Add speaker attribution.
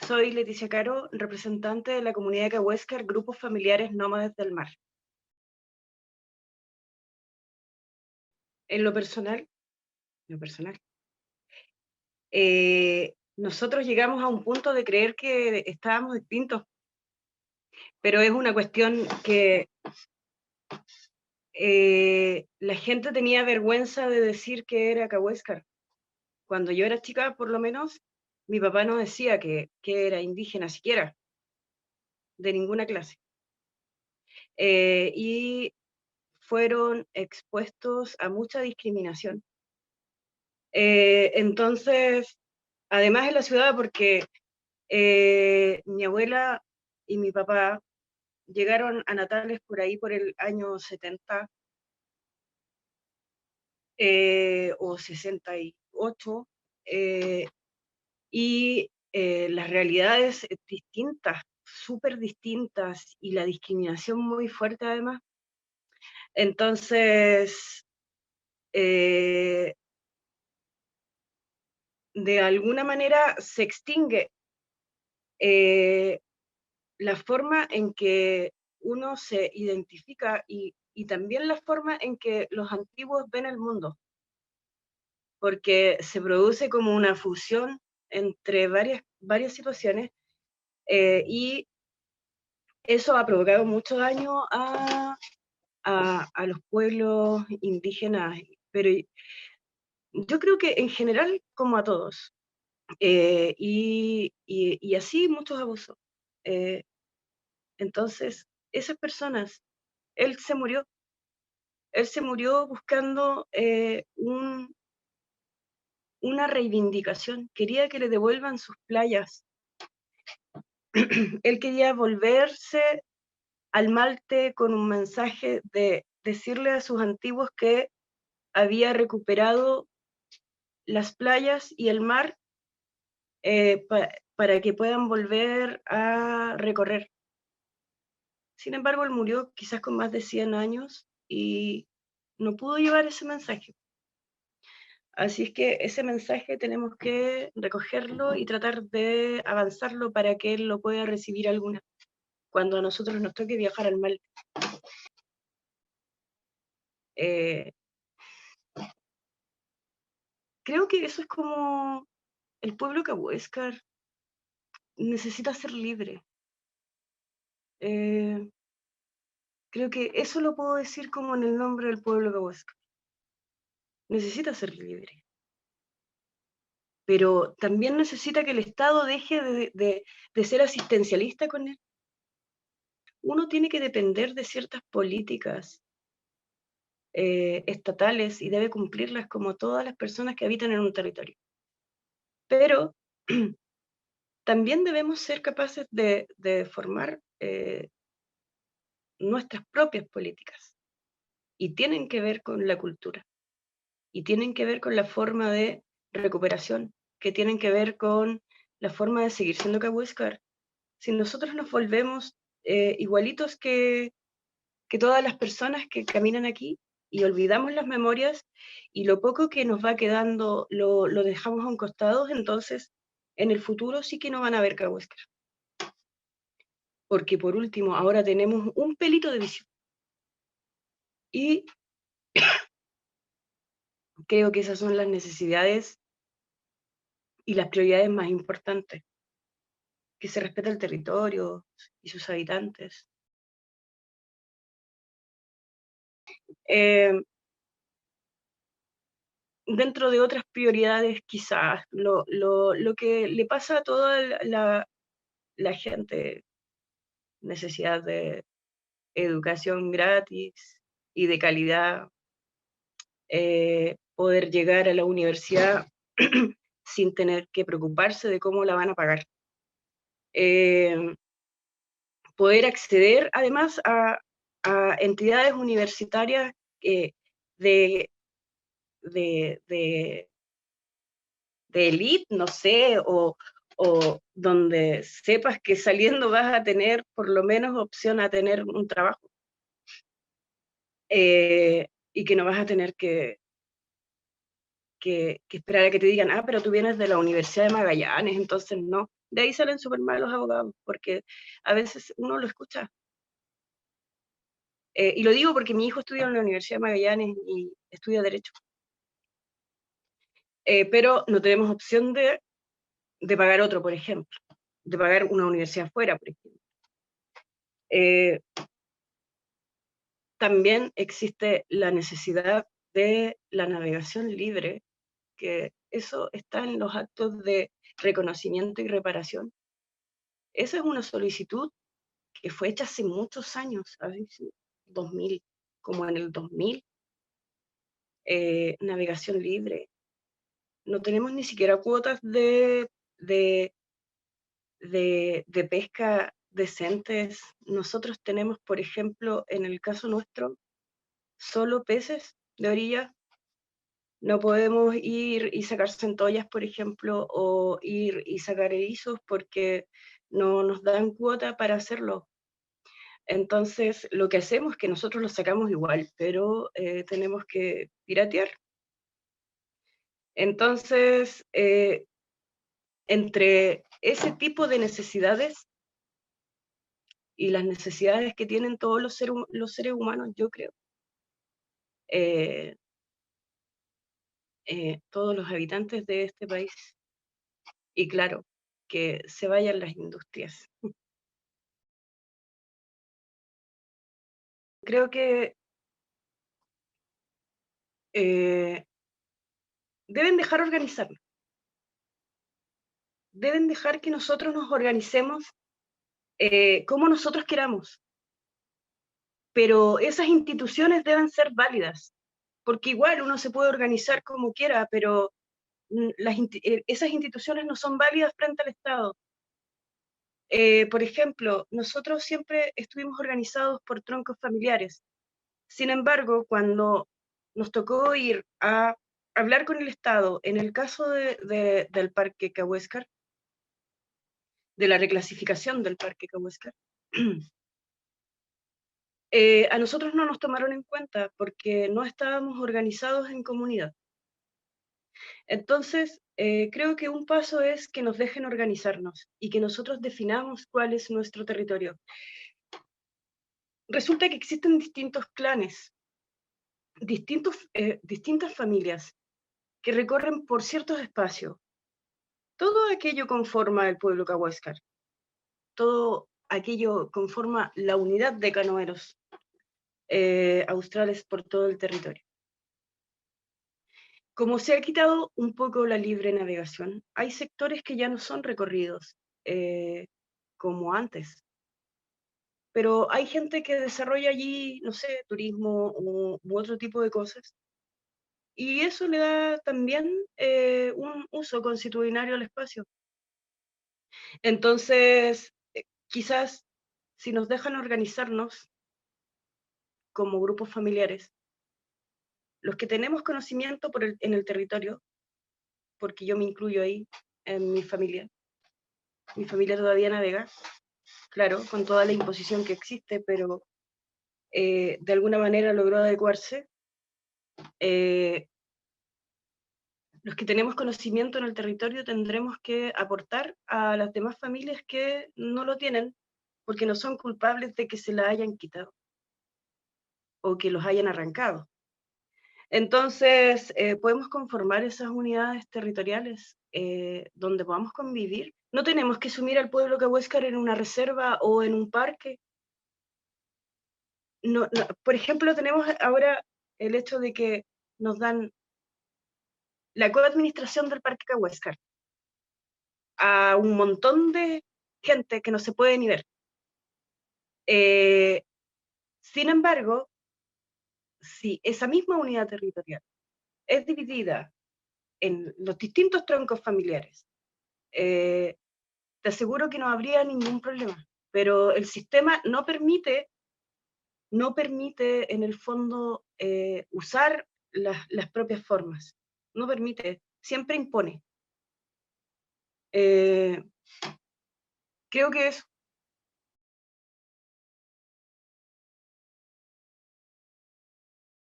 Speaker 1: Soy Leticia Caro, representante de la comunidad de Cahuéscar, Grupos Familiares Nómades del Mar. En lo personal, nosotros llegamos a un punto de creer que estábamos extintos, pero es una cuestión que la gente tenía vergüenza de decir que era Cahuéscar. Cuando yo era chica, por lo menos, mi papá no decía que era indígena siquiera, de ninguna clase. Y fueron expuestos a mucha discriminación. Entonces, además en la ciudad, porque mi abuela y mi papá llegaron a Natales por ahí por el año 70 o 68, y las realidades distintas, súper distintas, y la discriminación muy fuerte además. Entonces, de alguna manera se extingue la forma en que uno se identifica y también la forma en que los antiguos ven el mundo, porque se produce como una fusión entre varias situaciones, y eso ha provocado mucho daño a los pueblos indígenas, pero yo creo que en general como a todos, y así muchos abusos. Entonces, esas personas, él se murió, él se murió buscando una reivindicación, quería que le devuelvan sus playas. Él quería volverse al Malte con un mensaje de decirle a sus antiguos que había recuperado las playas y el mar, para que puedan volver a recorrer. Sin embargo, él murió quizás con más de 100 años y no pudo llevar ese mensaje. Así es que ese mensaje tenemos que recogerlo y tratar de avanzarlo para que él lo pueda recibir alguna, cuando a nosotros nos toque viajar al Malte. Eh, Creo que eso es como el pueblo cahuéscar necesita ser libre. Eh, Creo que eso lo puedo decir como en el nombre del pueblo cahuéscar. Necesita ser libre. Pero también necesita que el Estado deje de ser asistencialista con él. Uno tiene que depender de ciertas políticas estatales y debe cumplirlas como todas las personas que habitan en un territorio. Pero también debemos ser capaces de formar nuestras propias políticas, y tienen que ver con la cultura, y tienen que ver con la forma de recuperación, que tienen que ver con la forma de seguir siendo cahuéscar. Si nosotros nos volvemos igualitos que todas las personas que caminan aquí y olvidamos las memorias y lo poco que nos va quedando lo dejamos a un costado, entonces en el futuro sí que no van a ver cahuéscar. Porque por último, ahora tenemos un pelito de visión. Y creo que esas son las necesidades y las prioridades más importantes. Que se respete el territorio y sus habitantes. Eh, Dentro de otras prioridades, quizás, lo que le pasa a toda la gente, necesidad de educación gratis y de calidad, poder llegar a la universidad sin tener que preocuparse de cómo la van a pagar. Poder acceder además a entidades universitarias de, de élite, no sé, o donde sepas que saliendo vas a tener por lo menos opción a tener un trabajo, y que no vas a tener que esperar a que te digan, pero tú vienes de la Universidad de Magallanes, entonces no, De ahí salen súper mal los abogados, porque a veces uno lo escucha. Y lo digo porque mi hijo estudia en la Universidad de Magallanes y estudia Derecho. Pero no tenemos opción de pagar otro, por ejemplo, de pagar una universidad fuera, por ejemplo. También existe la necesidad de la navegación libre, que eso está en los actos de reconocimiento y reparación. Esa es una solicitud que fue hecha hace muchos años, ¿sabes? 2000, como en el 2000, navegación libre. No tenemos ni siquiera cuotas de pesca decentes. Nosotros tenemos, por ejemplo, en el caso nuestro, solo peces de orilla. No podemos ir y sacar centollas, por ejemplo, o ir y sacar erizos porque no nos dan cuota para hacerlo. Entonces, lo que hacemos es que nosotros los sacamos igual, pero tenemos que piratear. Entonces, entre ese tipo de necesidades y las necesidades que tienen todos los seres humanos, yo creo, eh, todos los habitantes de este país, y claro, que se vayan las industrias. Creo que deben dejar organizarnos, deben dejar que nosotros nos organicemos como nosotros queramos, pero esas instituciones deben ser válidas, porque igual uno se puede organizar como quiera, pero esas instituciones no son válidas frente al Estado. Por ejemplo, nosotros siempre estuvimos organizados por troncos familiares. Sin embargo, cuando nos tocó ir a hablar con el Estado, en el caso del Parque Cahuéscar, de la reclasificación del Parque Cahuéscar, a nosotros no nos tomaron en cuenta porque no estábamos organizados en comunidad. Entonces, creo que un paso es que nos dejen organizarnos y que nosotros definamos cuál es nuestro territorio. Resulta que existen distintos clanes, distintas familias que recorren por ciertos espacios. Todo aquello conforma el pueblo cahuéscar. Todo aquello conforma la unidad de canoeros australes por todo el territorio. Como se ha quitado un poco la libre navegación, hay sectores que ya no son recorridos como antes. Pero hay gente que desarrolla allí, no sé, turismo u otro tipo de cosas. Y eso le da también un uso constitucionario al espacio. Entonces, quizás si nos dejan organizarnos como grupos familiares, los que tenemos conocimiento en el territorio, porque yo me incluyo ahí, en mi familia todavía navega, claro, con toda la imposición que existe, pero de alguna manera logró adecuarse. Los que tenemos conocimiento en el territorio tendremos que aportar a las demás familias que no lo tienen, porque no son culpables de que se la hayan quitado o que los hayan arrancado. Entonces, podemos conformar esas unidades territoriales donde podamos convivir. No tenemos que sumir al pueblo cahuéscar en una reserva o en un parque. No, por ejemplo, tenemos ahora el hecho de que nos dan la coadministración del Parque Cahuéscar a un montón de gente que no se puede ni ver. Sin embargo, si esa misma unidad territorial es dividida en los distintos troncos familiares, te aseguro que no habría ningún problema. Pero el sistema no permite en el fondo usar las propias formas. No permite, siempre impone. Creo que eso.